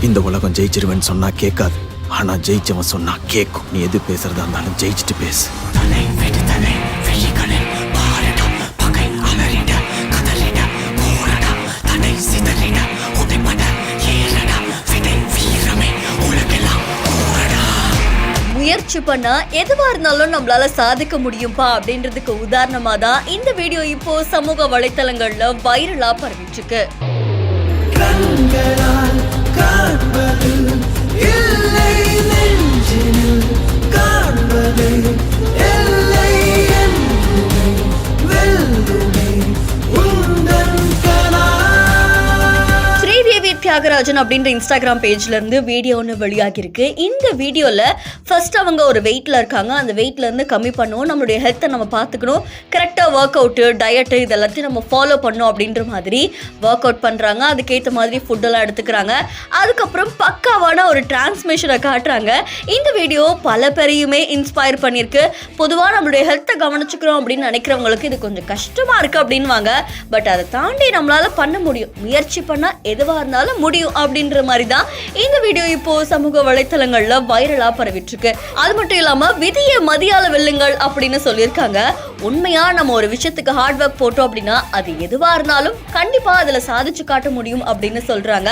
இந்த உலகம் ஜெயிச்சிருவேன்னு சொன்னா கேட்காது, ஆனா ஜெயிச்சவன் சொன்னா கேட்கும். நீ எது பேசுறதா இருந்தாலும் ஜெயிச்சுட்டு பேசு. முயற்சி பண்ணா எதுவா இருந்தாலும் நம்மளால சாதிக்க முடியும்பா அப்படின்றதுக்கு உதாரணமா தான் இந்த வீடியோ இப்போ சமூக வலைத்தளங்கள்ல வைரலா பரவிட்டு இருக்கு. தியாகராஜன் அப்படின்ற இன்ஸ்டாகிராம் பேஜ்ல இருந்து வீடியோ ஒன்று வெளியாகி இருக்கு. இந்த வீடியோல ஃபர்ஸ்ட் அவங்க ஒரு வெயிட்ல இருக்காங்க. அந்த வெயிட்ல இருந்து கம்மி பண்ணணும், நம்மளுடைய ஹெல்த்தை நம்ம பார்த்துக்கணும், கரெக்டா ஒர்க் அவுட்டு டயட்டு இதெல்லாத்தையும் நம்ம ஃபாலோ பண்ணணும் அப்படின்ற மாதிரி ஒர்க் அவுட் பண்றாங்க. அதுக்கேற்ற மாதிரி ஃபுட்டெல்லாம் எடுத்துக்கிறாங்க. அதுக்கப்புறம் பக்காவான ஒரு டிரான்ஸ்மிஷனை காட்டுறாங்க. இந்த வீடியோ பல பேரையுமே இன்ஸ்பயர் பண்ணியிருக்கு. பொதுவாக நம்மளுடைய ஹெல்த்தை கவனிச்சுக்கிறோம் அப்படின்னு நினைக்கிறவங்களுக்கு இது கொஞ்சம் கஷ்டமா இருக்கு அப்படின்வாங்க. பட் அதை தாண்டி நம்மளால பண்ண முடியும், முயற்சி பண்ணா எதுவாக இருந்தாலும் முடியும் அப்படின்ற மாதிரி தான் இந்த வீடியோ இப்போ சமூக வலைத்தளங்கள்ல வைரலா பரவிட்டு இருக்கு. அது மட்டும் இல்லாம விதியை மதியால வெல்லுங்கள் அப்படின்னு சொல்லியிருக்காங்க. உண்மையா நம்ம ஒரு விஷயத்துக்கு ஹார்ட் ஒர்க் போட்டோம் அப்படின்னா அது எதுவா இருந்தாலும் கண்டிப்பா அதுல சாதிச்சு காட்ட முடியும் அப்படின்னு சொல்றாங்க.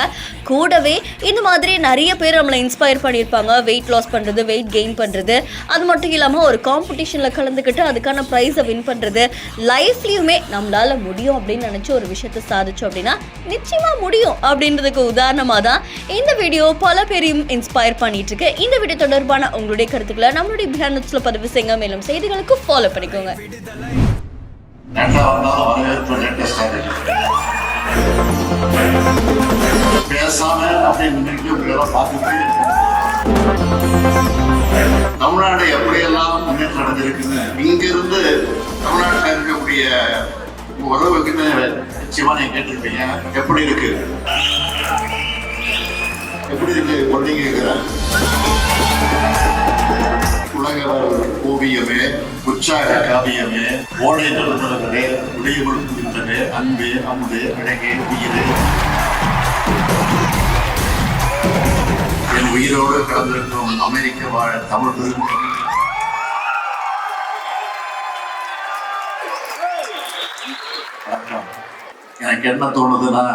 கூடவே இந்த மாதிரி நிறைய பேர் நம்மளை இன்ஸ்பயர் பண்ணியிருப்பாங்க. வெயிட் லாஸ் பண்றது, வெயிட் கெயின் பண்றது, அது மட்டும் இல்லாம ஒரு காம்படிஷன்ல கலந்துக்கிட்டு அதுக்கான பிரைஸை வின் பண்றது, லைஃப்லயுமே நம்மளால முடியும் அப்படின்னு நினைச்சு ஒரு விஷயத்தை சாதிச்சோம் அப்படின்னா நிச்சயமா முடியும் அப்படின்றதுக்கு உதாரணமா தான் இந்த வீடியோ பல பேரையும் இன்ஸ்பயர் பண்ணிட்டு இருக்கு. இந்த வீடியோ தொடர்பான உங்களுடைய கருத்துக்களை நம்மளுடைய பிஹைண்ட் நோட்ஸ்ல பதிவு செய்யுங்க. மேலும் செய்திகளுக்கு ஃபாலோ பண்ணிக்கோங்க. தமிழ்நாடு எப்படியெல்லாம் முன்னேற்றம் அடைஞ்சிருக்குன்னு இங்கிருந்து தமிழ்நாட்டில் இருக்கக்கூடிய உறவுக்குன்னு நிச்சயமா நீங்க கேட்டிருப்பீங்க. எப்படி இருக்கு கொண்டீங்க? உலக ஓவியமே, உற்சாக காவியமே, ஓடை நடந்தவர்களே, உடையப்படுத்துகின்றனே, அன்பே அமுதே அழகே உயிரே, என் உயிரோடு கலந்திருக்கும் அமெரிக்க வாழ தமிழ். எனக்கு என்ன தோணுதுன்னா,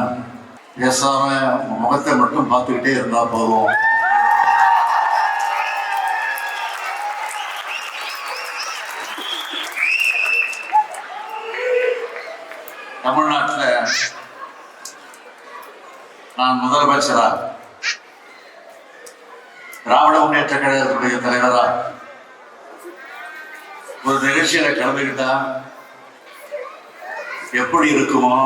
பேசாம முகத்தை மட்டும் பார்த்துக்கிட்டே இருந்தா போதும். தமிழ்நாட்டில் நான் முதலமைச்சரா, திராவிட முன்னேற்ற கழகத்துடைய தலைவரா ஒரு நிகழ்ச்சியில கலந்துக்கிட்டா எப்படி இருக்குமோ